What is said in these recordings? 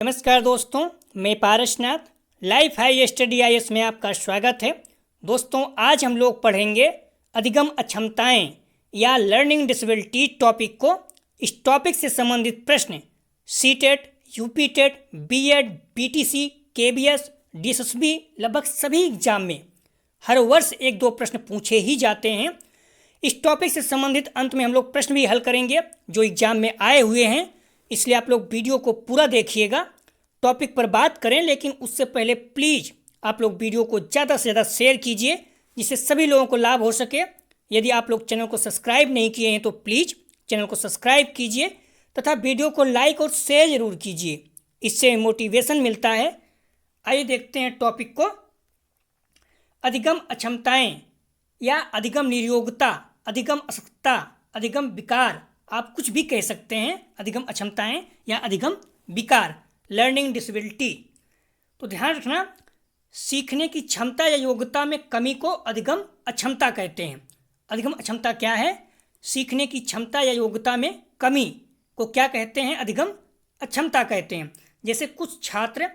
नमस्कार दोस्तों, मैं Parasnath life high study IAS में आपका स्वागत है। दोस्तों, आज हम लोग पढ़ेंगे अधिगम अक्षमताएं या लर्निंग डिसेबिलिटी टॉपिक को। इस टॉपिक से संबंधित प्रश्न CTET, UPTET, BEd, BTC, KBS, DSSB लगभग सभी एग्जाम में हर वर्ष एक दो प्रश्न पूछे ही जाते हैं। इस टॉपिक से संबंधित अंत में हम लोग प्रश्न भी हल करेंगे जो एग्जाम में आए हुए हैं, इसलिए आप लोग वीडियो को पूरा देखिएगा। टॉपिक पर बात करें, लेकिन उससे पहले प्लीज़ आप लोग वीडियो को ज़्यादा से ज़्यादा शेयर कीजिए जिससे सभी लोगों को लाभ हो सके। यदि आप लोग चैनल को सब्सक्राइब नहीं किए हैं तो प्लीज़ चैनल को सब्सक्राइब कीजिए तथा वीडियो को लाइक और शेयर ज़रूर कीजिए, इससे मोटिवेशन मिलता है। आइए देखते हैं टॉपिक को। अधिगम अक्षमताएं या अधिगम नियोग्यता, अधिगम असक्तता, अधिगम विकार, आप कुछ भी कह सकते हैं। अधिगम अक्षमताएं या अधिगम विकार, लर्निंग डिसेबिलिटी। तो ध्यान रखना, सीखने की क्षमता या योग्यता में कमी को अधिगम अक्षमता कहते हैं। अधिगम अक्षमता क्या है? सीखने की क्षमता या योग्यता में कमी को क्या कहते हैं? अधिगम अक्षमता कहते हैं। जैसे कुछ छात्र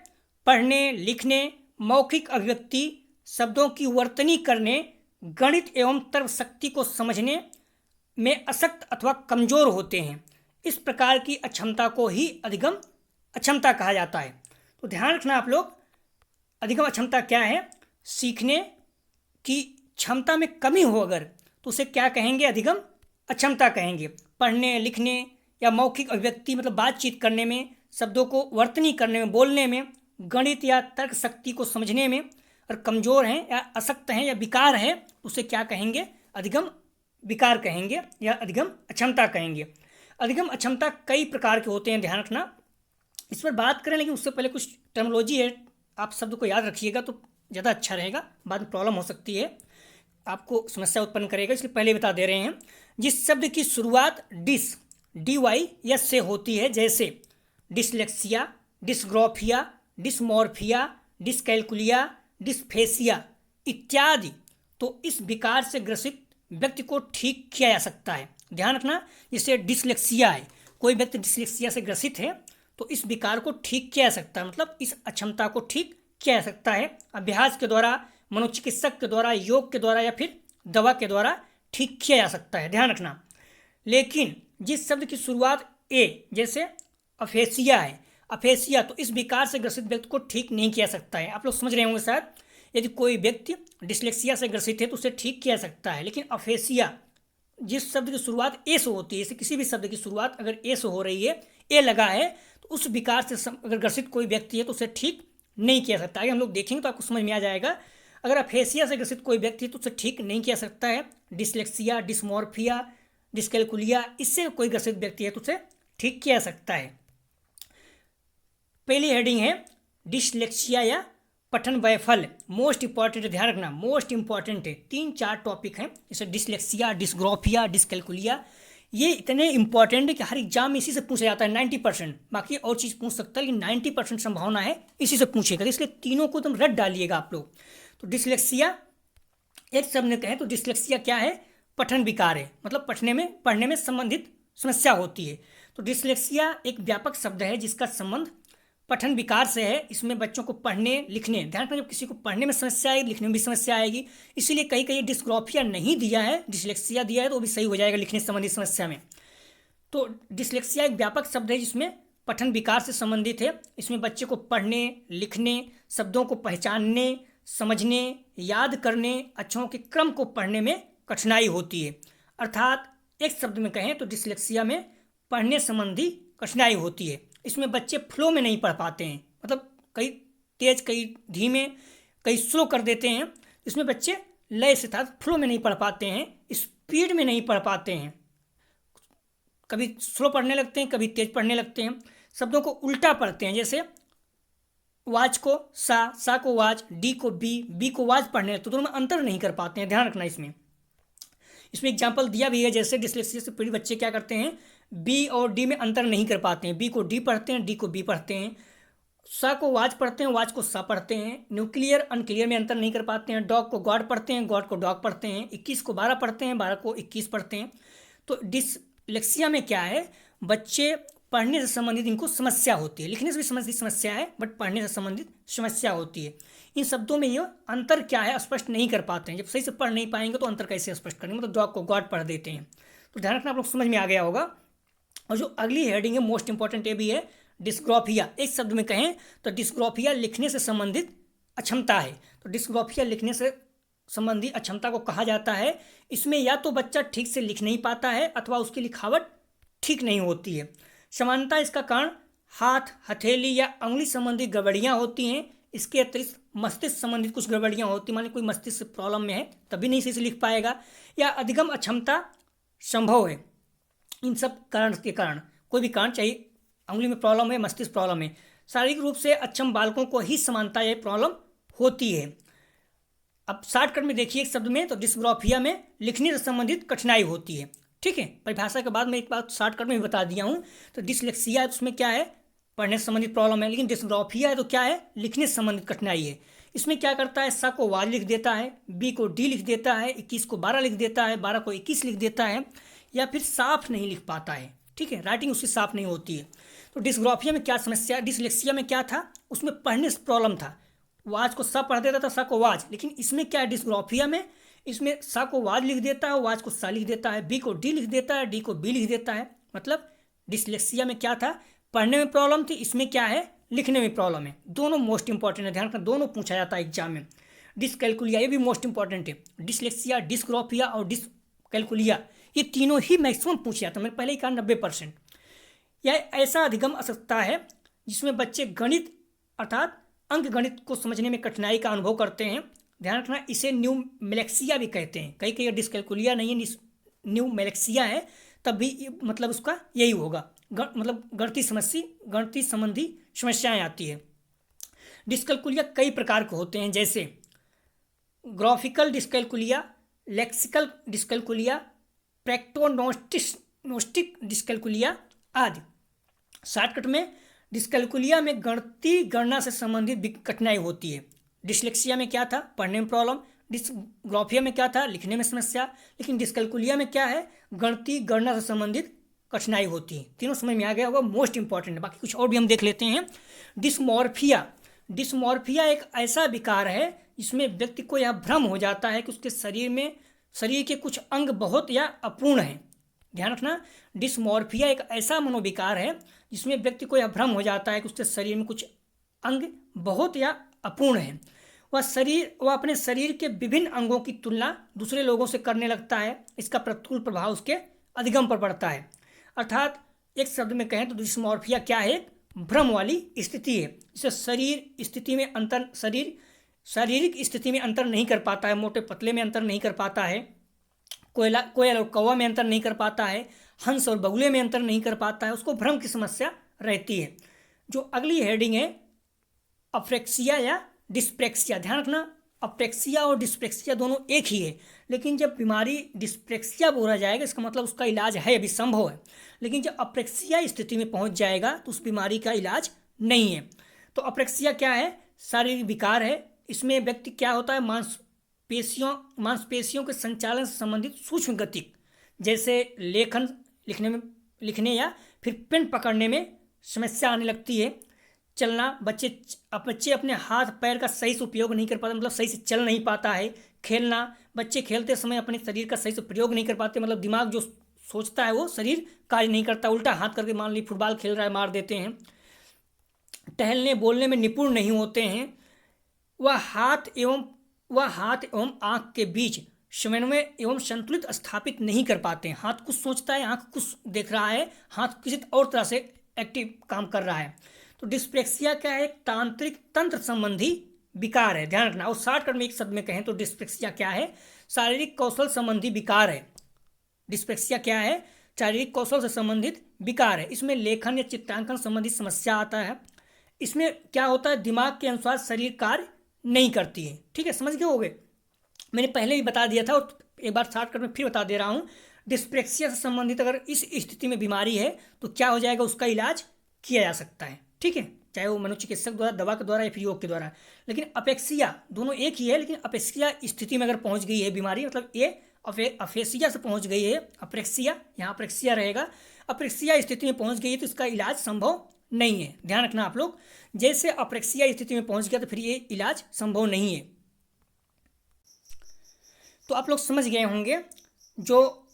पढ़ने, लिखने, मौखिक अभिव्यक्ति, शब्दों की वर्तनी करने, गणित एवं तर्क शक्ति को समझने में असक्त अथवा कमजोर होते हैं। इस प्रकार की अक्षमता को ही अधिगम अक्षमता कहा जाता है। तो ध्यान रखना आप लोग, अधिगम अक्षमता क्या है? सीखने की क्षमता में कमी हो अगर तो उसे क्या कहेंगे? अधिगम अक्षमता कहेंगे। पढ़ने, लिखने या मौखिक अभिव्यक्ति मतलब बातचीत करने में, शब्दों को वर्तनी करने में, बोलने में, गणित या तर्क शक्ति को समझने में और कमजोर हैं या असक्त हैं या विकार है, उसे क्या कहेंगे? अधिगम विकार कहेंगे या अधिगम अक्षमता कहेंगे। अधिगम अक्षमता कई प्रकार के होते हैं, ध्यान रखना। इस पर बात करें, लेकिन उससे पहले कुछ टर्मोलॉजी है, आप शब्द को याद रखिएगा तो ज़्यादा अच्छा रहेगा, बाद में प्रॉब्लम हो सकती है, आपको समस्या उत्पन्न करेगा, इसलिए पहले बता दे रहे हैं। जिस शब्द की शुरुआत DY से होती है, जैसे डिसलेक्सिया, डिसग्राफिया, डिसमॉर्फिया, डिसकैलकुलिया, डिस्फेसिया इत्यादि, तो इस विकार से ग्रसित व्यक्ति को ठीक किया जा सकता है। ध्यान रखना, जैसे डिसलेक्सिया है, कोई व्यक्ति डिसलेक्सिया से ग्रसित है तो इस विकार को ठीक किया जा सकता है, मतलब इस अक्षमता को ठीक किया जा सकता है अभ्यास के द्वारा, मनोचिकित्सक के द्वारा, योग के द्वारा या फिर दवा के द्वारा ठीक किया जा सकता है। ध्यान रखना। लेकिन जिस शब्द की शुरुआत A जैसे अफेसिया है, अफेसिया, तो इस विकार से ग्रसित व्यक्ति को ठीक नहीं किया जा सकता है। आप लोग समझ रहे होंगे शायद, यदि कोई व्यक्ति डिसलेक्सिया से ग्रसित है तो उसे ठीक किया जा सकता है, लेकिन अफेसिया जिस शब्द की शुरुआत ए से होती है, जैसे किसी भी शब्द की शुरुआत अगर ए से हो रही है, ए लगा है, तो उस विकार से अगर ग्रसित कोई व्यक्ति है तो उसे ठीक नहीं किया जा सकता। आगे हम लोग देखेंगे तो आपको समझ में आ जाएगा। अगर अफेसिया से ग्रसित कोई व्यक्ति है तो उसे ठीक नहीं किया जा सकता है। डिसलेक्सिया, डिसमॉर्फिया, डिसकैलकुलिया, इससे कोई ग्रसित व्यक्ति है तो उसे ठीक किया जा सकता है। पहली हेडिंग है डिसलेक्सिया या पठन वैफल्य, मोस्ट इंपॉर्टेंट, ध्यान रखना, मोस्ट इंपॉर्टेंट है। 3-4 टॉपिक हैं, जैसे डिसलेक्सिया, डिसग्राफिया, डिसकैलकुलिया, ये इतने इंपॉर्टेंट है कि हर एग्जाम में इसी से पूछा जाता है 90%। बाकी और चीज़ पूछ सकता है, लेकिन 90% संभावना है इसी से पूछेगा, इसलिए तीनों को एकदम रट डालिएगा आप लोग। तो डिसलेक्सिया, एक शब्द में कहें तो डिसलेक्सिया क्या है? पठन विकार है, मतलब पढ़ने में संबंधित समस्या होती है। तो डिसलेक्सिया एक व्यापक शब्द है जिसका संबंध पठन विकार से है। इसमें बच्चों को पढ़ने, लिखने, ध्यान रखना, जब किसी को पढ़ने में समस्या आएगी, लिखने में भी समस्या आएगी, इसीलिए कहीं डिसग्राफिया नहीं दिया है, डिसलेक्सिया दिया है, तो वो भी सही हो जाएगा लिखने संबंधित समस्या में। तो डिसलेक्सिया एक व्यापक शब्द है जिसमें पठन विकार से संबंधित है। इसमें बच्चे को पढ़ने, लिखने, शब्दों को पहचानने, समझने, याद करने, अक्षरों के क्रम को पढ़ने में कठिनाई होती है। अर्थात एक शब्द में कहें तो डिसलेक्सिया में पढ़ने संबंधी कठिनाई होती है। इसमें बच्चे फ्लो में नहीं पढ़ पाते हैं, मतलब कई तेज, कई धीमे, कई स्लो कर देते हैं। इसमें बच्चे लय से था फ्लो में नहीं पढ़ पाते हैं, स्पीड में नहीं पढ़ पाते हैं, कभी स्लो पढ़ने लगते हैं, कभी तेज पढ़ने लगते हैं। शब्दों को उल्टा पढ़ते हैं, जैसे वाज को सा, सा को वाज, डी को बी, बी को वाज पढ़ने लगते, तो दोनों में अंतर नहीं कर पाते हैं। ध्यान रखना, इसमें एग्जाम्पल दिया भी है, जैसे डिसलेक्सिया से पीड़ित बच्चे क्या करते हैं, बी और डी में अंतर नहीं कर पाते हैं, बी को डी पढ़ते हैं, डी को बी पढ़ते हैं, सा को वाज पढ़ते हैं, वाज को सा पढ़ते हैं, न्यूक्लियर अनक्लियर में अंतर नहीं कर पाते हैं, डॉग को गॉड पढ़ते हैं, गॉड को डॉग पढ़ते हैं, 21 को 12 पढ़ते हैं, 12 को 21 पढ़ते हैं। तो डिसलेक्सिया में क्या है, बच्चे पढ़ने से संबंधित इनको समस्या होती है। लिखने से भी संबंधित समस्या है, बट पढ़ने से संबंधित समस्या होती है। इन शब्दों में ये अंतर क्या है स्पष्ट नहीं कर पाते हैं। जब सही से पढ़ नहीं पाएंगे तो अंतर कैसे स्पष्ट करेंगे, मतलब डॉग को गॉड पढ़ देते हैं। तो ध्यान रखना, आप लोग समझ में आ गया होगा। और जो अगली हेडिंग है मोस्ट इंपॉर्टेंट ये भी है, डिस्ग्राफिया। एक शब्द में कहें तो डिस्ग्राफिया लिखने से संबंधित अक्षमता है। तो डिस्ग्राफिया लिखने से संबंधी अक्षमता को कहा जाता है। इसमें या तो बच्चा ठीक से लिख नहीं पाता है अथवा उसकी लिखावट ठीक नहीं होती है। समानता इसका कारण हाथ, हथेली या अंगुली संबंधी गड़बड़ियाँ होती हैं। इसके अतिरिक्त मस्तिष्क संबंधित कुछ गड़बड़ियाँ होती हैं, मान ली कोई मस्तिष्क प्रॉब्लम में है तभी नहीं सही से लिख पाएगा, या अधिगम अक्षमता संभव है। इन सब कारण के कारण, कोई भी कारण, चाहे अंगुली में प्रॉब्लम है, मस्तिष्क प्रॉब्लम है, शारीरिक रूप से अक्षम बालकों को ही समानता ये प्रॉब्लम होती है। अब शॉर्टकट में देखिए एक शब्द में, तो डिस्ग्राफिया में लिखने से संबंधित कठिनाई होती है। ठीक है, परिभाषा के बाद मैं एक बात शॉर्टकट में भी बता दिया हूँ। तो डिसलेक्सिया है, उसमें क्या है, पढ़ने से संबंधित प्रॉब्लम है। लेकिन डिस्ग्राफिया है तो क्या है, लिखने से संबंधित कठिनाई है। इसमें क्या करता है, स को वाज लिख देता है, बी को डी लिख देता है, 21 को 12 लिख देता है, 12 को 21 लिख देता है, या फिर साफ नहीं लिख पाता है। ठीक है, राइटिंग उसकी साफ नहीं होती है। तो डिस्ग्राफिया में क्या समस्या, डिसलेक्सिया में क्या था, उसमें पढ़ने से प्रॉब्लम था, वाज को सा पढ़ देता था, सा को वाज। लेकिन इसमें क्या है, डिस्ग्राफिया में इसमें सा को वाज लिख देता है, वाज को सा लिख देता है, बी को डी लिख देता है, डी को बी लिख देता है। मतलब डिसलेक्सिया में क्या था, पढ़ने में प्रॉब्लम थी, इसमें क्या है, लिखने में प्रॉब्लम है। दोनों मोस्ट इंपॉर्टेंट है, ध्यान रखना, दोनों पूछा जाता है एग्जाम में। डिसकैलकुलिया ये भी मोस्ट इंपॉर्टेंट है। डिसलेक्सिया, डिस्ग्राफिया और डिसकैलकुलिया ये तीनों ही मैक्सिमम पूछा जाता है। मैंने पहले ही कहा 90%। यह ऐसा अधिगम असक्ता है जिसमें बच्चे गणित अर्थात अंक गणित को समझने में कठिनाई का अनुभव करते हैं। ध्यान रखना, इसे न्यूमेलेक्सिया भी कहते हैं। कई कई डिसकैलकुलिया नहीं है, न्यूमेलेक्सिया है, तब भी मतलब उसका यही होगा, मतलब गणितीय संबंधी समस्याएं आती है। डिसकैलकुलिया कई प्रकार के होते हैं, जैसे graphical dyscalculia, lexical dyscalculia, practognostic dyscalculia आदि। शॉर्टकट में, डिसकैलकुलिया में गणितीय गणना से संबंधित कठिनाई होती है। डिसलेक्सिया में क्या था, पढ़ने में प्रॉब्लम। डिसग्राफिया में क्या था, लिखने में समस्या। लेकिन डिसकैलकुलिया में क्या है, गणितीय गणना से संबंधित कठिनाई होती है। तीनों समझ में आ गया होगा, मोस्ट इंपॉर्टेंट है। बाकी कुछ और भी हम देख लेते हैं। डिसमॉर्फिया, डिसमॉर्फिया एक ऐसा विकार है जिसमें व्यक्ति को यह भ्रम हो जाता है कि उसके शरीर के कुछ अंग बहुत या अपूर्ण हैं। ध्यान रखना, डिसमॉर्फिया एक ऐसा मनोविकार है जिसमें व्यक्ति को यह भ्रम हो जाता है कि उसके शरीर में कुछ अंग बहुत या अपूर्ण है। वह अपने शरीर के विभिन्न अंगों की तुलना दूसरे लोगों से करने लगता है। इसका प्रतिकूल प्रभाव उसके अधिगम पर पड़ता है। अर्थात एक शब्द में कहें तो डिसमॉर्फिया क्या है, भ्रम वाली स्थिति है। जिसे शारीरिक स्थिति में अंतर नहीं कर पाता है, मोटे पतले में अंतर नहीं कर पाता है, कोयल और कौवा में अंतर नहीं कर पाता है, हंस और बगुले में अंतर नहीं कर पाता है, उसको भ्रम की समस्या रहती है। जो अगली हेडिंग है अप्रेक्सिया या डिस्प्रेक्सिया। ध्यान रखना, अप्रेक्सिया और डिस्प्रेक्सिया दोनों एक ही है, लेकिन जब बीमारी डिस्प्रेक्सिया बोला जाएगा इसका मतलब उसका इलाज है, अभी संभव है। लेकिन जब अप्रेक्सिया स्थिति में पहुंच जाएगा तो उस बीमारी का इलाज नहीं है। तो अप्रेक्सिया क्या है, शारीरिक विकार है। इसमें व्यक्ति क्या होता है, मांसपेशियों के संचालन से संबंधित सूक्ष्म गति, जैसे लिखने या फिर पेन पकड़ने में समस्या आने लगती है। चलना, बच्चे अपने हाथ पैर का सही से उपयोग नहीं कर पाते, मतलब सही से चल नहीं पाता है। खेलना, बच्चे खेलते समय अपने शरीर का सही से प्रयोग नहीं कर पाते, मतलब दिमाग जो सोचता है वो शरीर कार्य नहीं करता, उल्टा हाथ करके मान ली फुटबॉल खेल रहा है मार देते हैं। टहलने बोलने में निपुण नहीं होते हैं। वह हाथ एवं आँख के बीच समन्वय एवं संतुलित स्थापित नहीं कर पाते हैं। हाथ कुछ सोचता है, आँख कुछ देख रहा है, हाथ किसी और तरह से एक्टिव काम कर रहा है। तो डिस्प्रेक्सिया क्या है, तांत्रिक तंत्र संबंधी विकार है। ध्यान रखना। और शॉर्टकट में एक शब्द में कहें तो डिस्प्रेक्सिया क्या है, शारीरिक कौशल संबंधी विकार है। डिस्प्रेक्सिया क्या है, शारीरिक कौशल से संबंधित विकार है। इसमें लेखन या चित्रांकन संबंधी समस्या आता है। इसमें क्या होता है, दिमाग के अनुसार शरीर कार्य नहीं करती है। ठीक है, समझ गए होगे, मैंने पहले भी बता दिया था और एक बार शॉर्टकट में फिर बता दे रहा हूँ। डिस्प्रेक्सिया से संबंधित अगर इस स्थिति में बीमारी है तो क्या हो जाएगा, उसका इलाज किया जा सकता है। ठीक है, चाहे वो मनोचिकित्सक द्वारा, दवा के द्वारा या फिर योग के द्वारा। लेकिन अपेक्सिया दोनों एक ही है, लेकिन अपेक्सिया स्थिति में अगर पहुंच गई है बीमारी, मतलब ये अफेसिया से पहुंच गई है, अप्रेक्सिया, यहाँ अप्रेक्सिया रहेगा, अप्रेक्सिया स्थिति में पहुंच गई है तो इसका इलाज संभव नहीं है। ध्यान रखना आप लोग, जैसे अप्रेक्सिया स्थिति में पहुंच गया तो फिर ये इलाज संभव नहीं है। तो आप लोग समझ गए होंगे, जो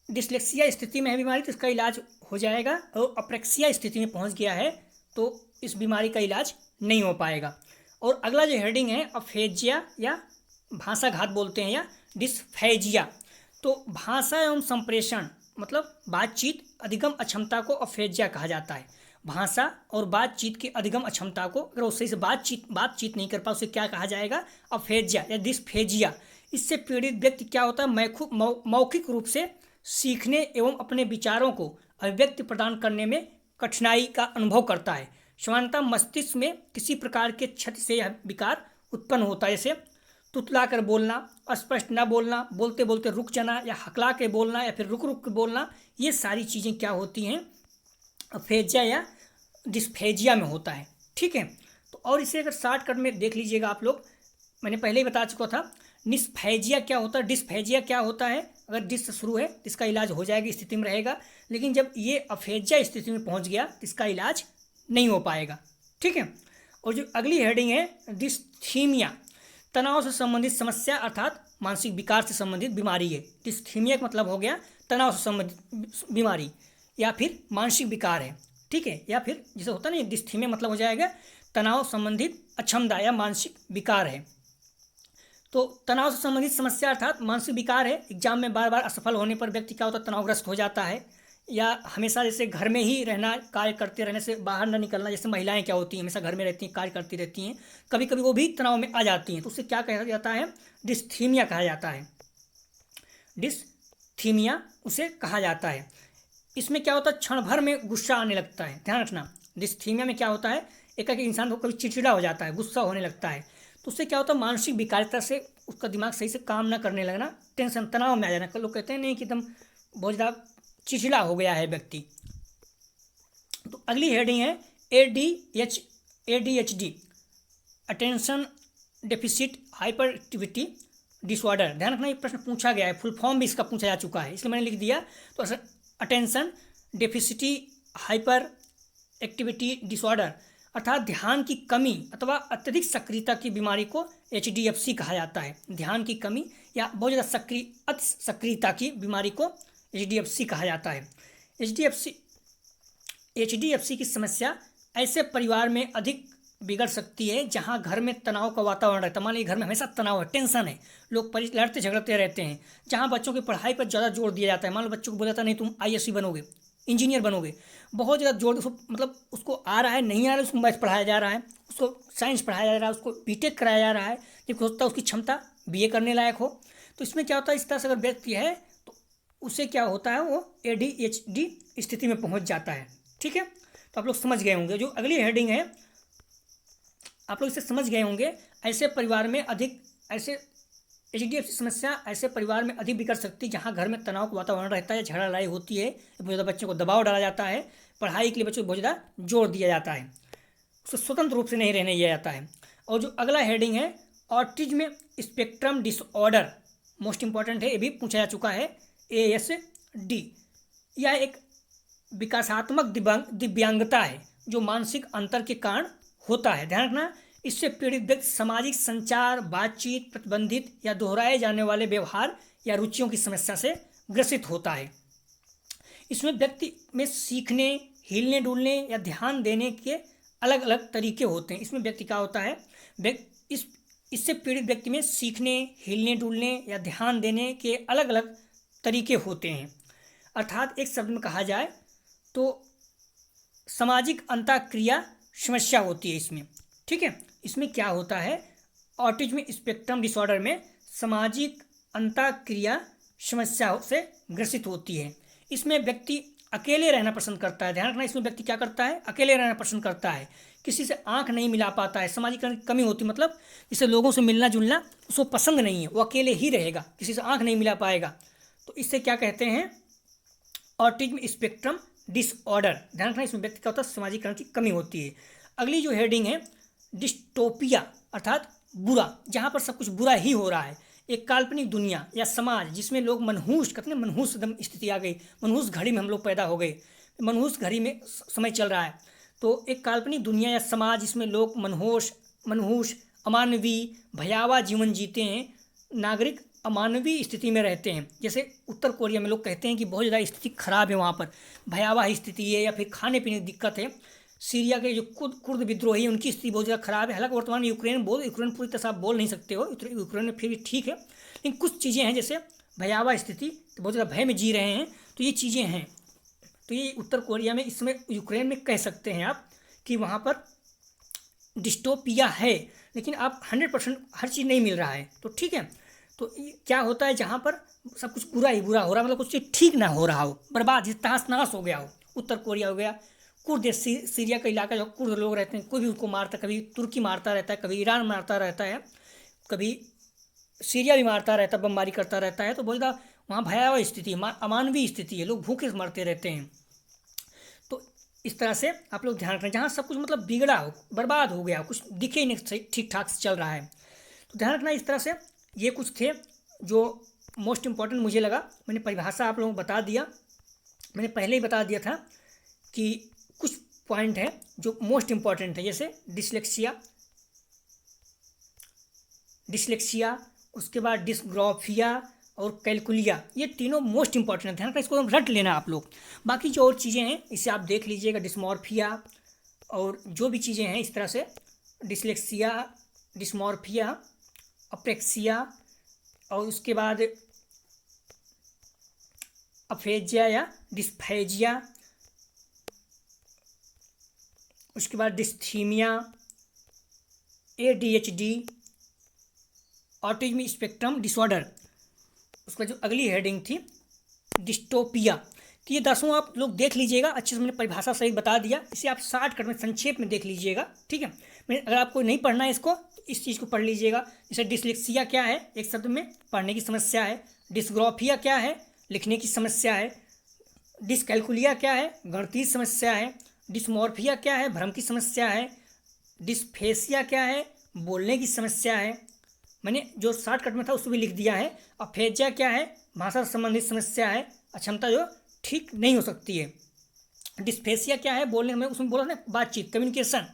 डिस्लेक्सिया स्थिति में है बीमारी तो इसका इलाज हो जाएगा, और अप्रेक्सिया स्थिति में पहुंच गया है तो इस बीमारी का इलाज नहीं हो पाएगा। और अगला जो हेडिंग है अफेजिया या भाषाघात बोलते हैं या डिस्फेजिया। तो भाषा एवं संप्रेषण मतलब बातचीत अधिगम अक्षमता को अफेजिया कहा जाता है। भाषा और बातचीत की अधिगम अक्षमता को, अगर वो सही से बातचीत नहीं कर पाए उसे क्या कहा जाएगा, अफेजिया या डिस्फेजिया। इससे पीड़ित व्यक्ति क्या होता है, मौखिक रूप से सीखने एवं अपने विचारों को अभिव्यक्ति प्रदान करने में कठिनाई का अनुभव करता है। सामान्यतः मस्तिष्क में किसी प्रकार के क्षति से यह विकार उत्पन्न होता है, जैसे तुतला कर बोलना, अस्पष्ट न बोलना, बोलते बोलते रुक जाना या हकला के बोलना या फिर रुक रुक के बोलना, ये सारी चीज़ें क्या होती हैं, अफेजिया या डिस्फेजिया में होता है। ठीक है, तो और इसे अगर शॉर्टकट में देख लीजिएगा आप लोग, मैंने पहले ही बता चुका था। निस्फेजिया क्या होता है, डिस्फेजिया क्या होता है, अगर डिस से शुरू है तो इसका इलाज हो जाएगी, स्थिति में रहेगा, लेकिन जब ये अफेजिया स्थिति में पहुंच गया तो इसका इलाज नहीं हो पाएगा। ठीक है, और जो अगली हेडिंग है डिस्थीमिया, तनाव से संबंधित समस्या अर्थात मानसिक विकार से संबंधित बीमारी है। डिस्थीमिया का मतलब हो गया तनाव से संबंधित बीमारी या फिर मानसिक विकार है। ठीक है, या फिर जैसे होता है ना, डिस्थीमिया मतलब हो जाएगा तनाव संबंधित अक्षमता या मानसिक विकार है। तो तनाव से संबंधित समस्या अर्थात मानसिक विकार है। एग्जाम में बार बार असफल होने पर व्यक्ति क्या होता है, तनावग्रस्त हो जाता है, या हमेशा जैसे घर में ही रहना, कार्य करते रहने से बाहर न निकलना, जैसे महिलाएं क्या होती हैं हमेशा घर में रहती हैं, कार्य करती रहती हैं, कभी कभी वो भी तनाव में आ जाती हैं, तो उससे क्या कहा जाता है, डिस्थीमिया कहा जाता है। डिस्थीमिया उसे कहा जाता है। इसमें क्या होता है, क्षण भर में गुस्सा आने लगता है। ध्यान रखना, डिस्थीमिया में क्या होता है, एक इंसान को कभी चिड़चिड़ा हो जाता है, गुस्सा होने लगता है, तो उससे क्या होता है, मानसिक विकारिता से उसका दिमाग सही से काम ना करने लगना, टेंशन तनाव में आ जाना। लोग कहते हैं नहीं कि एकदम बहुत ज़्यादा चिड़चिड़ा हो गया है व्यक्ति। तो अगली हेडिंग है ADHD, attention deficit hyper activity disorder. ध्यान रखना, ये प्रश्न पूछा गया है, फुल फॉर्म भी इसका पूछा जा चुका है, इसलिए मैंने लिख दिया। तो अटेंशन डेफिसिटी हाइपर एक्टिविटी डिसऑर्डर अर्थात ध्यान की कमी अथवा अत्यधिक सक्रियता की बीमारी को HDFC कहा जाता है। ध्यान की कमी या बहुत ज़्यादा अति सक्रियता की बीमारी को HDFC कहा जाता है। HDFC की समस्या ऐसे परिवार में अधिक बिगड़ सकती है जहां घर में तनाव का वातावरण रहता है। मान लीजिए घर में हमेशा तनाव है, टेंशन है, लोग लड़ते झगड़ते रहते हैं, जहां बच्चों की पढ़ाई पर ज़्यादा जोर दिया जाता है। मान लो बच्चों को बोला जाता है नहीं तुम IAS बनोगे, इंजीनियर बनोगे, बहुत ज़्यादा जोर, उसको मतलब उसको आ रहा है नहीं आ रहा है, उसको मैथ पढ़ाया जा रहा है, उसको साइंस पढ़ाया जा रहा है, उसको BTech कराया जा रहा है, जबकि होता है उसकी क्षमता BA करने लायक हो। तो इसमें क्या होता है, इस तरह से अगर व्यक्ति है तो उसे क्या होता है, वो ADHD स्थिति में पहुँच जाता है। ठीक है, तो आप लोग समझ गए होंगे। जो अगली हेडिंग है आप लोग इसे समझ गए होंगे, ऐसे परिवार में अधिक ऐसे HDFC समस्या ऐसे परिवार में अधिक बिगड़ सकती है जहां घर में तनाव का वातावरण रहता है, झगड़ा लड़ाई होती है, बहुत ज़्यादा बच्चों को दबाव डाला जाता है, पढ़ाई के लिए बच्चों को बहुत ज़्यादा जोर दिया जाता है, उसको स्वतंत्र रूप से नहीं रहने दिया जाता है। और जो अगला हेडिंग है autism spectrum disorder, most important है, ये भी पूछा जा चुका है, ASD। यह एक विकासात्मक दिव्यांगता है जो मानसिक अंतर के कारण होता है। ध्यान रखना, इससे पीड़ित व्यक्ति सामाजिक संचार, बातचीत, प्रतिबंधित या दोहराए जाने वाले व्यवहार या रुचियों की समस्या से ग्रसित होता है। इसमें व्यक्ति में सीखने, हिलने डुलने या ध्यान देने के अलग अलग तरीके होते हैं। इसमें व्यक्ति क्या होता है, इससे पीड़ित व्यक्ति में सीखने, हिलने डुलने या ध्यान देने के अलग अलग तरीके होते हैं। अर्थात एक शब्द में कहा जाए तो सामाजिक अंतःक्रिया समस्या होती है इसमें। ठीक है, इसमें क्या होता है, ऑटिज्म स्पेक्ट्रम डिसऑर्डर में सामाजिक अंतःक्रिया समस्या से ग्रसित होती है। इसमें व्यक्ति अकेले रहना पसंद करता है। ध्यान रखना, इसमें व्यक्ति क्या करता है, अकेले रहना पसंद करता है, किसी से आंख नहीं मिला पाता है, सामाजिकरण की कमी होती है, मतलब इससे लोगों से मिलना जुलना उसको पसंद नहीं है, वो अकेले ही रहेगा, किसी से आंख नहीं मिला पाएगा। तो इससे क्या कहते हैं, ऑटिज्म स्पेक्ट्रम डिसऑर्डर। ध्यान रखना, इसमें व्यक्ति का होता है सामाजिकरण की कमी होती है। अगली जो हेडिंग है डिस्टोपिया अर्थात बुरा, जहाँ पर सब कुछ बुरा ही हो रहा है, एक काल्पनिक दुनिया या समाज जिसमें लोग मनहूस, कहते हैं मनहूस एकदम स्थिति आ गई, मनहूस घड़ी में हम लोग पैदा हो गए, मनहूस घड़ी में समय चल रहा है। तो एक काल्पनिक दुनिया या समाज जिसमें लोग मनहूस अमानवीय भयावह जीवन जीते हैं, नागरिक अमानवीय स्थिति में रहते हैं। जैसे उत्तर कोरिया में लोग कहते हैं कि बहुत ज़्यादा स्थिति खराब है, वहाँ पर भयावह स्थिति है, या फिर खाने पीने की दिक्कत है। सीरिया के जो कुर्द विद्रोही हैं उनकी स्थिति बहुत ज़्यादा खराब है। हालांकि वर्तमान में यूक्रेन पूरी तरह से आप बोल नहीं सकते हो, यूक्रेन में फिर भी ठीक है, लेकिन कुछ चीज़ें हैं जैसे भयावह स्थिति, तो बहुत ज़्यादा भय में जी रहे हैं, तो ये चीज़ें हैं। तो ये उत्तर कोरिया में, इस समय यूक्रेन में कह सकते हैं आप कि वहाँ पर डिस्टोपिया है, लेकिन आप 100% हर चीज़ नहीं मिल रहा है। तो ठीक है, तो क्या होता है जहाँ पर सब कुछ बुरा ही बुरा हो रहा है, मतलब कुछ चीज़ ठीक ना हो रहा हो, बर्बाद तहस नहस हो गया हो। उत्तर कोरिया हो गया, कुर्द सीरिया का इलाका जो कुर्द लोग रहते हैं, कोई भी उनको मारता, कभी तुर्की मारता रहता है, कभी ईरान मारता रहता है, कभी सीरिया भी मारता रहता है, बमबारी करता रहता है। तो बहुत ज़्यादा वहाँ भयावह स्थिति है, अमानवीय स्थिति है, लोग भूखे से मरते रहते हैं। तो इस तरह से आप लोग ध्यान रखें, जहाँ सब कुछ मतलब बिगड़ा हो, बर्बाद हो गया हो, कुछ दिखे ही नहीं ठीक ठाक से चल रहा है, तो ध्यान रखना। इस तरह से ये कुछ थे जो मोस्ट इम्पॉर्टेंट मुझे लगा। मैंने परिभाषा आप लोगों को बता दिया, मैंने पहले ही बता दिया था कि कुछ पॉइंट है जो मोस्ट इम्पॉर्टेंट है, जैसे डिसलेक्सिया, उसके बाद डिस्ग्राफिया और कैलकुलिया, ये तीनों मोस्ट इंपॉर्टेंट है, ध्यान रखना, इसको रट लेना आप लोग। बाकी जो और चीज़ें हैं इसे आप देख लीजिएगा, डिस्मॉर्फिया और जो भी चीज़ें हैं इस तरह से, डिसलेक्सिया, डिस्मॉर्फिया, अप्रेक्सिया, और उसके बाद अफेजिया या डिस्फेजिया, उसके बाद dysthymia, ADHD, autism spectrum disorder, उसका जो अगली हेडिंग थी डिस्टोपिया। तो ये 10 आप लोग देख लीजिएगा, अच्छे से मैंने परिभाषा सही बता दिया, इसे आप शॉर्टकट में संक्षेप में देख लीजिएगा, ठीक है। मैं अगर आपको नहीं पढ़ना है इसको, इस चीज़ को पढ़ लीजिएगा। जैसे डिसलेक्सिया क्या है, एक शब्द में पढ़ने की समस्या है। डिस्ग्राफिया क्या है, लिखने की समस्या है। डिसकैलकुलिया क्या है, गणितीय समस्या है। डिस्मॉर्फिया क्या है, भ्रम की समस्या है। डिस्फेसिया क्या है, बोलने की समस्या है, मैंने जो शॉर्टकट में था उसको भी लिख दिया है। अफेजिया क्या है, भाषा से संबंधित समस्या है, अक्षमता जो ठीक नहीं हो सकती है। डिस्फेसिया क्या है, बोलने में, उसमें बोला ना बातचीत, कम्युनिकेशन,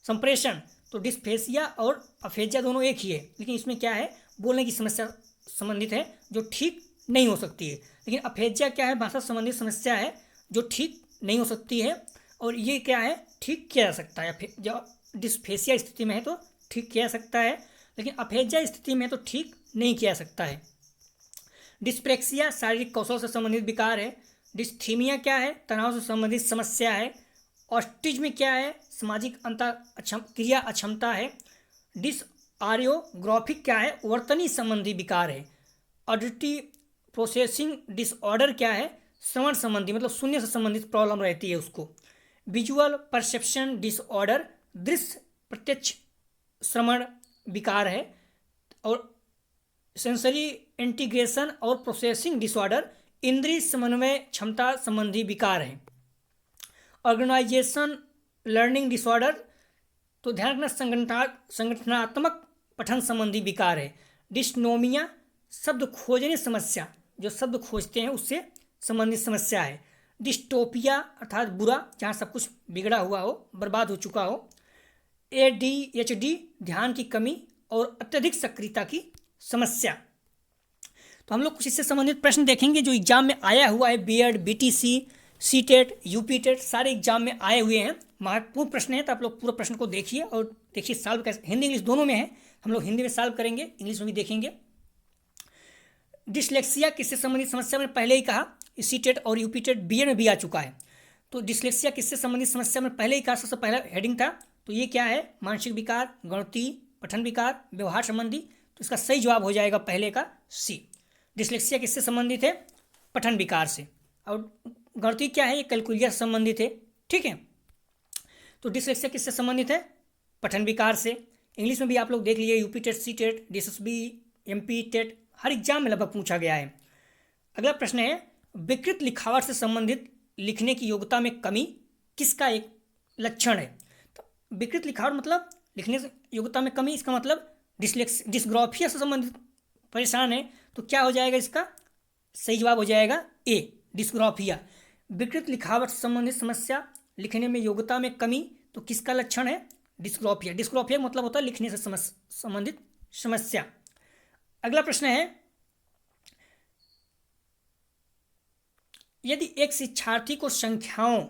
संप्रेषण। तो डिस्फेसिया और अफेजिया दोनों एक ही है, लेकिन इसमें क्या है, बोलने की समस्या संबंधित है जो ठीक नहीं हो सकती है। लेकिन अफेजिया क्या है, भाषा संबंधित समस्या है जो ठीक नहीं हो सकती है, और ये क्या है, ठीक किया जा सकता है। जो डिस्फेसिया स्थिति में है तो ठीक किया जा सकता है, लेकिन अफेजिया स्थिति में तो ठीक नहीं किया जा सकता है। डिस्प्रेक्सिया शारीरिक कौशल से संबंधित विकार है। डिस्थीमिया क्या है, तनाव से संबंधित समस्या है। ऑटिज्म क्या है, सामाजिक क्रिया अक्षमता है। डिसऑरियोग्राफिक क्या है, वर्तनी संबंधी विकार है। ऑडिटिव प्रोसेसिंग डिसऑर्डर क्या है, श्रवण संबंधी, मतलब सुनने से संबंधित प्रॉब्लम रहती है उसको। विजुअल परसेप्शन डिसऑर्डर, दृश्य प्रत्यक्ष श्रवण विकार है। और सेंसरी इंटीग्रेशन और प्रोसेसिंग डिसऑर्डर, इंद्रिय समन्वय क्षमता संबंधी विकार है। ऑर्गेनाइजेशन लर्निंग डिसऑर्डर, तो ध्यान रखना, संगठनात्मक पठन संबंधी विकार है। डिस्नोमिया शब्द खोजने समस्या, जो शब्द खोजते हैं उससे संबंधित समस्या है। डिस्टोपिया अर्थात बुरा, जहाँ सब कुछ बिगड़ा हुआ हो, बर्बाद हो चुका हो। ADHD ध्यान की कमी और अत्यधिक सक्रियता की समस्या। तो हम लोग कुछ इससे संबंधित प्रश्न देखेंगे जो एग्जाम में आया हुआ है। BED, BTC, CTET, UPTET सारे एग्जाम में आए हुए हैं, महत्वपूर्ण प्रश्न है। तो आप लोग पूरा प्रश्न को देखिए और देखिए सॉल्व कैसे, हिंदी इंग्लिश दोनों में है, हम लोग हिंदी में सॉल्व करेंगे, इंग्लिश में भी देखेंगे। डिसलेक्सिया किससे संबंधित समस्या, मैंने पहले ही कहा, CTET और UPTET BED में भी आ चुका है। तो डिसलेक्सिया किससे संबंधित समस्या, मैंने पहले ही कहा, सबसे पहला हेडिंग था। तो ये क्या है, मानसिक विकार, गणितीय, पठन विकार, व्यवहार संबंधी। तो इसका सही जवाब हो जाएगा पहले का C। डिसलेक्सिया किससे संबंधित है, पठन विकार से। और गणितीय क्या है, ये कैलकुलिया से संबंधित है, ठीक है। तो डिसलेक्सिया किससे संबंधित है, पठन विकार से। इंग्लिश में भी आप लोग देख लीजिए, UPTET, CTET, DSSB, MP TET हर एग्जाम में लगभग पूछा गया है। अगला प्रश्न है, विकृत लिखावट से संबंधित लिखने की योग्यता में कमी किसका एक लक्षण है। तो विकृत लिखावट मतलब लिखने से योग्यता में कमी, इसका मतलब डिस्ग्राफिया से संबंधित परेशान है, तो क्या हो जाएगा इसका सही जवाब हो जाएगा ए, डिस्ग्राफिया। विकृत लिखावट संबंधित समस्या, लिखने में योग्यता में कमी, तो किसका लक्षण है? डिस्ग्राफिया। डिस्ग्राफिया मतलब होता है लिखने से संबंधित समस्या। अगला प्रश्न है, यदि एक शिक्षार्थी को संख्याओं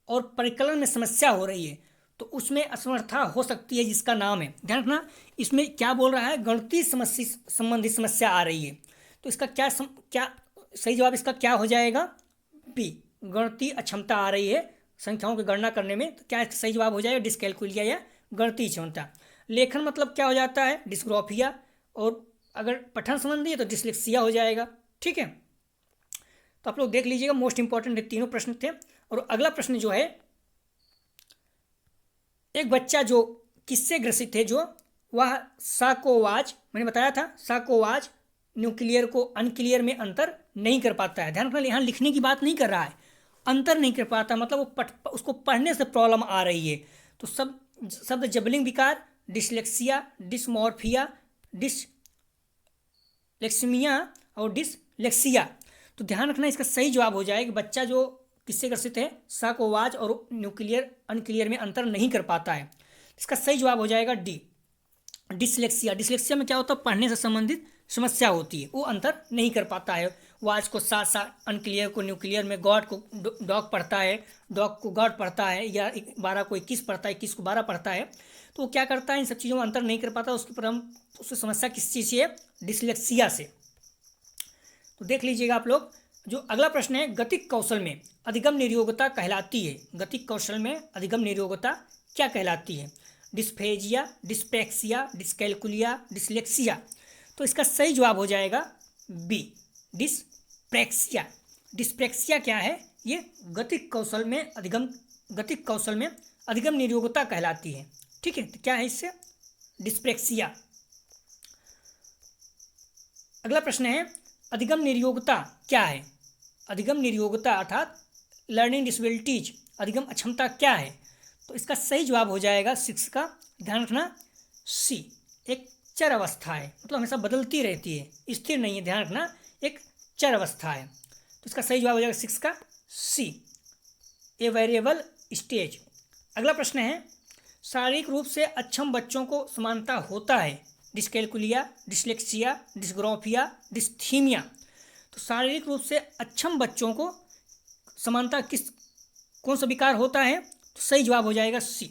और परिकलन में समस्या हो रही है तो उसमें असमर्थता हो सकती है जिसका नाम है, ध्यान रखना इसमें क्या बोल रहा है, गणितीय समस्या संबंधित समस्या आ रही है, तो इसका क्या सही जवाब इसका क्या हो जाएगा? बी, गणितीय अक्षमता आ रही है संख्याओं की गणना करने में, तो क्या इसका सही जवाब हो जाएगा? डिस्कैलकुलिया या गणितीय क्षमता। लेखन मतलब क्या हो जाता है? डिस्ग्राफिया, और अगर पठन संबंधी है तो डिसलेक्सिया हो जाएगा। ठीक है, तो आप लोग देख लीजिएगा, मोस्ट इंपॉर्टेंट तीनों प्रश्न थे। और अगला प्रश्न जो है, एक बच्चा जो किससे ग्रसित है, जो वह सार्कोवाज, मैंने बताया था सार्कोवाज न्यूक्लियर को अनक्लियर में अंतर नहीं कर पाता है। ध्यान रखना यहाँ लिखने की बात नहीं कर रहा है, अंतर नहीं कर पाता मतलब वो उसको पढ़ने से प्रॉब्लम आ रही है। तो सब शब्द जबलिंग विकार, डिसलेक्सिया, डिसमॉर्फिया, डिसलेक्सिमिया और डिसलेक्सिया। तो ध्यान रखना इसका सही जवाब हो जाएगा बच्चा जो किससे ग्रसित है, सार्कोवाज और न्यूक्लियर अनक्लियर में अंतर नहीं कर पाता है। इसका सही जवाब हो जाएगा डी, डिसलेक्सिया। डिसलेक्सिया में क्या होता है? पढ़ने से संबंधित समस्या होती है, वो अंतर नहीं कर पाता है। वाज को साथ साथ, अनक्लियर को न्यूक्लियर में, गॉड को डॉग पढ़ता है, डॉग को गॉड पढ़ता है, या 12 को 21 पढ़ता है, 21 को 12 पढ़ता है, तो वो क्या करता है? इन सब चीज़ों में अंतर नहीं कर पाता। उसकी समस्या किस चीज़ से है? डिसलेक्सिया से। तो देख लीजिएगा आप लोग, जो अगला प्रश्न है, गतिक कौशल में अधिगम निरोगता कहलाती है, गतिक कौशल में अधिगम निरोगता क्या कहलाती है? Dysphagia, dyspraxia, dyscalculia, dyslexia. तो इसका सही जवाब हो जाएगा बी, डिस्प्रेक्सिया। डिस्प्रेक्सिया क्या है? ये गतिक कौशल में अधिगम निरोगता कहलाती है। ठीक है, तो क्या है इससे? डिस्प्रेक्सिया। अगला प्रश्न है, अधिगम निरोगता क्या है? अधिगम निरोगता अर्थात लर्निंग डिसेबिलिटीज, अधिगम अक्षमता क्या है? तो इसका सही जवाब हो जाएगा 6 का, ध्यान रखना सी, एक चर अवस्था है, मतलब हमेशा बदलती रहती है, स्थिर नहीं है, ध्यान रखना एक चर अवस्था है। तो इसका सही जवाब हो जाएगा 6 का सी, ए वेरिएबल स्टेज। अगला प्रश्न है, शारीरिक रूप से अक्षम बच्चों को समानता होता है, डिस्कैलकुलिया, डिसलेक्सिया, डिस्ग्राफिया, डिस्थीमिया। तो शारीरिक रूप से अक्षम बच्चों को समानता कौन सा विकार होता है? तो सही जवाब हो जाएगा सी,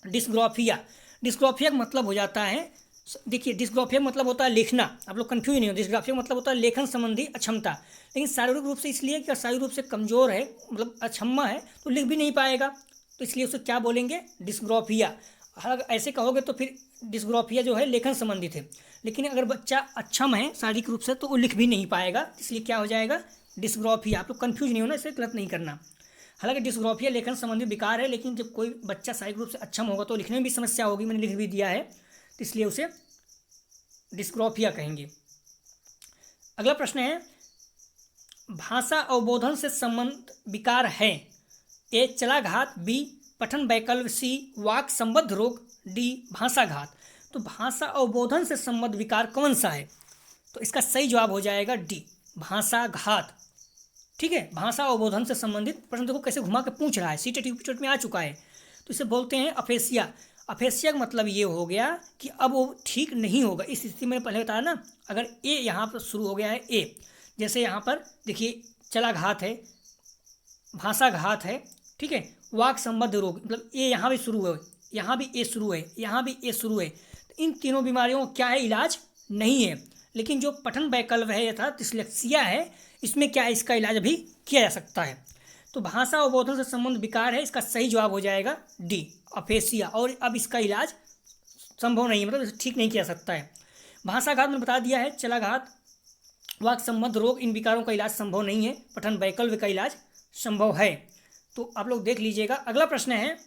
डिस्ग्राफिया। डिस्ग्राफिया का मतलब हो जाता है, देखिए डिस्ग्राफिया मतलब होता है लिखना, आप लोग कंफ्यूज नहीं हो, डिस्ग्राफिया मतलब होता है लेखन संबंधी अक्षमता, लेकिन शारीरिक रूप से इसलिए कि शारीरिक रूप से कमजोर है, मतलब अक्षम्मा है, तो लिख भी नहीं पाएगा, तो इसलिए उसे क्या बोलेंगे? डिस्ग्राफिया। अगर ऐसे कहोगे तो फिर डिस्ग्राफिया जो है लेखन संबंधित है, लेकिन अगर बच्चा अक्षम है शारीरिक रूप से तो वो लिख भी नहीं पाएगा, इसलिए क्या हो जाएगा? डिस्ग्राफिया। आप लोग कंफ्यूज नहीं होना, इसे गलत नहीं करना। हालांकि डिस्ग्राफिया लेखन संबंधी विकार है, लेकिन जब कोई बच्चा शारीरिक रूप से अक्षम होगा तो लिखने में भी समस्या होगी, मैंने लिख भी दिया है, तो इसलिए उसे डिस्ग्राफिया कहेंगे। अगला प्रश्न है, भाषा अवबोधन से संबंध विकार है, ए चलाघात, बी पठन वैकल्य, सी वाक संबद्ध रोग, डी भाषाघात। तो भाषा अवबोधन से संबद्ध विकार कौन सा है? तो इसका सही जवाब हो जाएगा डी, भाषाघात। ठीक है, भाषा अवबोधन से संबंधित प्रश्न देखो कैसे घुमा के पूछ रहा है, सीटेट यूपीटेट में आ चुका है, तो इसे बोलते हैं अफेसिया। अफेसिया का मतलब ये हो गया कि अब वो ठीक नहीं होगा, इस स्थिति में पहले बताया ना, अगर ए यहाँ पर शुरू हो गया है ए, जैसे यहाँ पर देखिए चलाघात है, भाषाघात है, ठीक है, वाक संबद्ध रोग, मतलब ए यहाँ भी शुरू है, यहाँ भी ए शुरू है, यहाँ भी ए शुरू है, तो इन तीनों बीमारियों का क्या है? इलाज नहीं है। लेकिन जो पठन वैकल्य है अर्थात डिसलेक्सिया है, इसमें क्या है? इसका इलाज अभी किया जा सकता है। तो भाषा अवबोधन से संबंध विकार है, इसका सही जवाब हो जाएगा डी, अफेसिया, और अब इसका इलाज संभव नहीं है, मतलब इसे ठीक नहीं किया सकता है। भाषाघात में बता दिया है, चलाघात, वाक संबद्ध रोग, इन विकारों का इलाज संभव नहीं है, पठन वैकल्य का इलाज संभव है। तो आप लोग देख लीजिएगा। अगला प्रश्न है,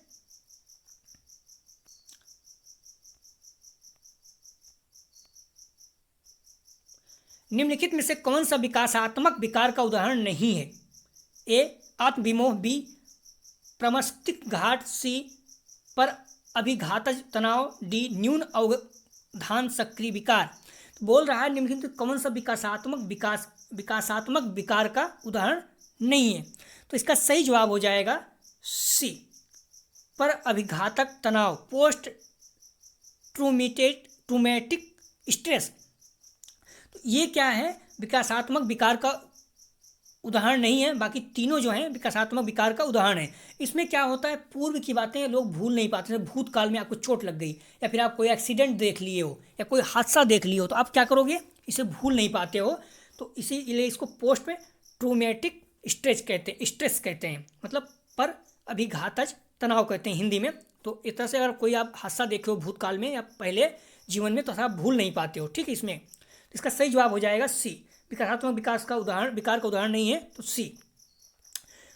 निम्नलिखित में से कौन सा विकासात्मक विकार का उदाहरण नहीं है? ए आत्मविमोह, बी प्रमस्तिष्क घाट, सी पर अभिघातज तनाव, डी न्यून अवधान सक्रिय विकार। बोल रहा है निम्नलिखित कौन सा विकासात्मक विकार का उदाहरण नहीं है। तो इसका सही जवाब हो जाएगा सी, पर अभिघातक तनाव, पोस्ट ट्रूमेटिक स्ट्रेस। तो ये क्या है, विकासात्मक विकार का उदाहरण नहीं है। बाकी तीनों जो हैं विकासात्मक विकार का उदाहरण है। इसमें क्या होता है, पूर्व की बातें लोग भूल नहीं पाते। भूतकाल में आपको चोट लग गई या फिर आप कोई एक्सीडेंट देख लिए हो या कोई हादसा देख लिए हो, तो आप क्या करोगे, इसे भूल नहीं पाते हो। तो इसीलिए इसको पोस्ट में ट्रूमेटिक स्ट्रेस कहते हैं, मतलब पर अभिघातज तनाव कहते हैं हिंदी में। तो इस तरह से अगर कोई आप हादसा देखे हो भूतकाल में या पहले जीवन में, तो आप भूल नहीं पाते हो। ठीक है, इसमें इसका सही जवाब हो जाएगा सी, विकासात्मक विकार का उदाहरण नहीं है, तो सी।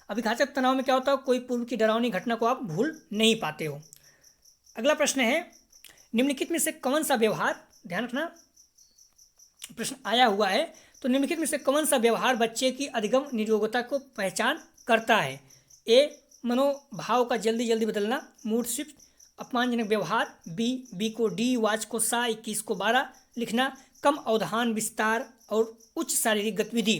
अभिघातक तनाव में क्या होता है, कोई पूर्व की डरावनी घटना को आप भूल नहीं पाते हो। अगला प्रश्न है, निम्नलिखित में से कौन सा व्यवहार, ध्यान रखना प्रश्न आया हुआ है, तो निम्नलिखित में से कौन सा व्यवहार बच्चे की अधिगम निरोगता को पहचान करता है। ए, मनोभाव का जल्दी जल्दी बदलना, मूड स्विफ्ट, अपमानजनक व्यवहार। बी को डी, वाच को सा, 21 को 12 लिखना, कम अवधान विस्तार और उच्च शारीरिक गतिविधि।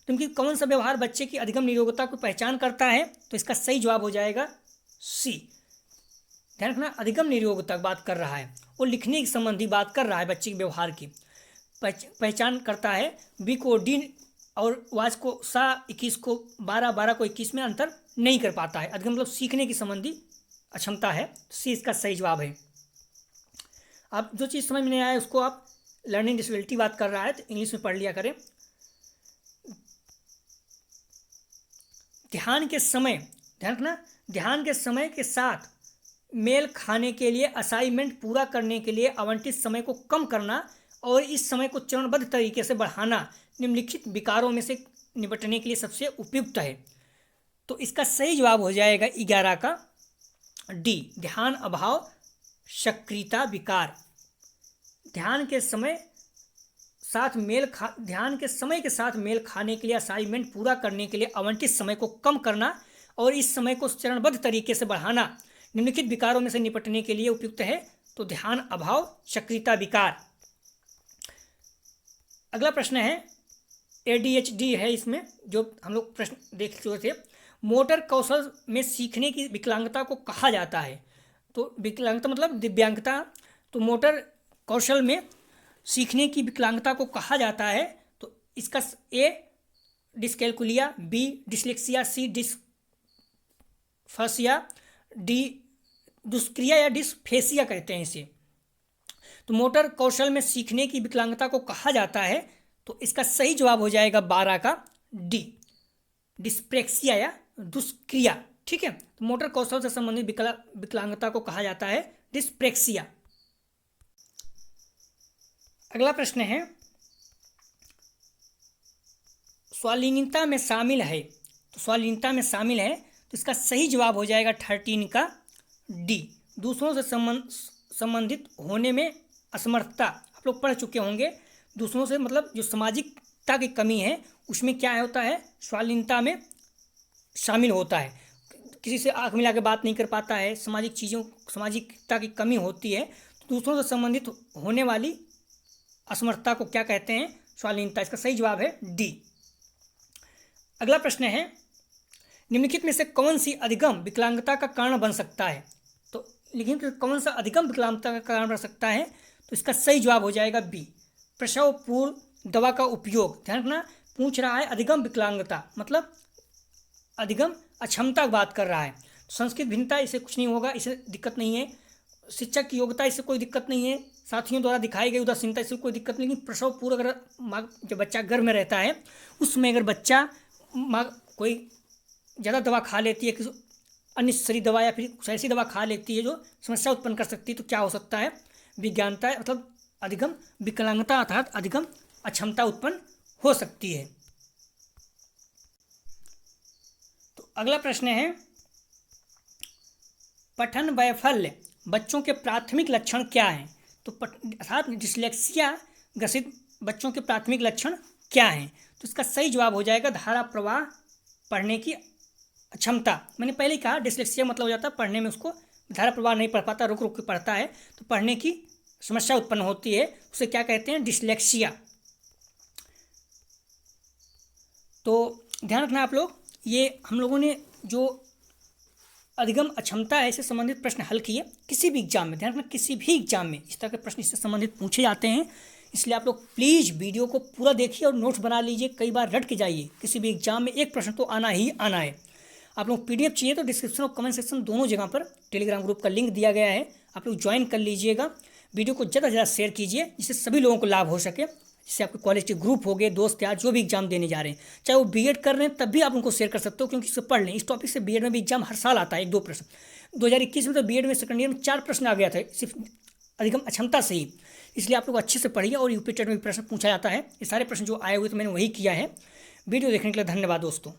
क्योंकि कौन सा व्यवहार बच्चे की अधिगम निरोगता को पहचान करता है, तो इसका सही जवाब हो जाएगा सी। ध्यान रखना, अधिगम निरोगता बात कर रहा है, वो लिखने की संबंधी बात कर रहा है, बच्चे के व्यवहार की पहचान करता है। बी को डी और वाच को सा, 21 को 12, 12 को 21 में अंतर नहीं कर पाता है। अधिगम मतलब सीखने की संबंधी अक्षमता है। सी इसका सही जवाब है। आप जो चीज़ समझ में नहीं आया उसको आप लर्निंग डिसेबिलिटी बात कर रहा है तो इंग्लिश में पढ़ लिया करें। ध्यान के समय, ध्यान रखना, ध्यान के समय के साथ मेल खाने के लिए असाइनमेंट पूरा करने के लिए आवंटित समय को कम करना और इस समय को चरणबद्ध तरीके से बढ़ाना निम्नलिखित विकारों में से निपटने के लिए सबसे उपयुक्त है। तो इसका सही जवाब हो जाएगा 11 का डी, ध्यान अभाव सक्रियता विकार। ध्यान के समय के साथ मेल खाने के लिए असाइनमेंट पूरा करने के लिए आवंटित समय को कम करना और इस समय को चरणबद्ध तरीके से बढ़ाना निम्नलिखित विकारों में से निपटने के लिए उपयुक्त है। तो ध्यान अभाव सक्रियता विकार। अगला प्रश्न है, ADHD है इसमें, जो हम लोग प्रश्न देख चुके थे। मोटर कौशल में सीखने की विकलांगता को कहा जाता है। तो विकलांगता मतलब दिव्यांगता। तो मोटर कौशल में सीखने की विकलांगता को कहा जाता है। तो इसका ए डिस्कैल्कुलिया, बी डिसलेक्सिया, सी डिस्फेसिया, डी दुष्क्रिया या डिस्फेसिया कहते हैं इसे। तो मोटर कौशल में सीखने की विकलांगता को कहा जाता है। तो इसका सही जवाब हो जाएगा 12 का डी, डिस्प्रेक्सिया या दुष्क्रिया। ठीक है, तो मोटर कौशल से संबंधित विकलांगता को कहा जाता है डिस्प्रेक्सिया। अगला प्रश्न है, स्वालीनता में शामिल है। तो स्वालीनता में शामिल है, तो इसका सही जवाब हो जाएगा 13 का डी, दूसरों से संबंधित होने में असमर्थता। आप लोग पढ़ चुके होंगे, दूसरों से मतलब जो सामाजिकता की कमी है उसमें क्या होता है, स्वालीनता में शामिल होता है। किसी से आँख मिला के बात नहीं कर पाता है, सामाजिकता की कमी होती है। तो दूसरों से संबंधित होने वाली असमर्थता को क्या कहते हैं, स्वालीनता। इसका सही जवाब है डी। अगला प्रश्न है, निम्नलिखित में से कौन सी अधिगम विकलांगता का कारण बन सकता है। तो निम्नलिखित कौन सा अधिगम विकलांगता का कारण बन सकता है, तो इसका सही जवाब हो जाएगा बी, प्रसव पूर्व दवा का उपयोग। ध्यान रखना, पूछ रहा है अधिगम विकलांगता मतलब अधिगम अक्षमता की बात कर रहा है। संस्कृत भिन्नता, इसे कुछ नहीं होगा, इसे दिक्कत नहीं है। शिक्षक की योग्यता, इससे कोई दिक्कत नहीं है। साथियों द्वारा दिखाई गई उदासीनता, इससे कोई दिक्कत नहीं। लेकिन प्रसव पूर्व अगर जब बच्चा गर्भ में रहता है उसमें अगर बच्चा कोई ज़्यादा दवा खा लेती है, किसी अनिश्चरी दवा या फिर कुछ ऐसी दवा खा लेती है जो समस्या उत्पन्न कर सकती है, तो क्या हो सकता है, विज्ञानता मतलब अधिगम विकलांगता अर्थात अधिगम अक्षमता उत्पन्न हो सकती है। तो अगला प्रश्न है, पठन वैफल्य बच्चों के प्राथमिक लक्षण क्या हैं। तो अर्थात डिसलेक्सिया ग्रसित बच्चों के प्राथमिक लक्षण क्या हैं। तो इसका सही जवाब हो जाएगा धारा प्रवाह, पढ़ने की अक्षमता। मैंने पहले ही कहा डिसलेक्सिया मतलब हो जाता है पढ़ने में उसको धारा प्रवाह नहीं पढ़ पाता, रुक रुक के पढ़ता है। तो पढ़ने की समस्या उत्पन्न होती है उसे क्या कहते हैं, डिसलेक्सिया। तो ध्यान रखना आप लोग, ये हम लोगों ने जो अधिगम अक्षमता है इससे संबंधित प्रश्न हल किए किसी भी एग्जाम में। ध्यान रखना, किसी भी एग्जाम में इस तरह के प्रश्न इससे संबंधित पूछे जाते हैं, इसलिए आप लोग प्लीज़ वीडियो को पूरा देखिए और नोट्स बना लीजिए, कई बार रट के जाइए। किसी भी एग्जाम में एक प्रश्न तो आना ही आना है। आप लोग PDF चाहिए तो डिस्क्रिप्शन और कमेंट सेक्शन दोनों जगह पर टेलीग्राम ग्रुप का लिंक दिया गया है, आप लोग ज्वाइन कर लीजिएगा। वीडियो को ज़्यादा से ज़्यादा शेयर कीजिए जिससे सभी लोगों को लाभ हो सके, जिससे आपके कॉलेज के ग्रुप हो गए, दोस्त यार जो भी एग्जाम देने जा रहे हैं, चाहे वो BEd कर रहे हैं तब भी आप उनको शेयर कर सकते हो, क्योंकि इससे पढ़ लें। इस टॉपिक से BEd में भी एग्जाम हर साल आता है, 1-2 प्रश्न। 2021 में तो BEd में सेकंड ईयर में 4 प्रश्न आ गया था सिर्फ अधिगम अक्षमता से ही, इसलिए आप लोग अच्छे से पढ़िए। और यूपी टेट में भी प्रश्न पूछा जाता है, ये सारे प्रश्न जो आए हुए तो मैंने वही किया है। वीडियो देखने के लिए धन्यवाद दोस्तों।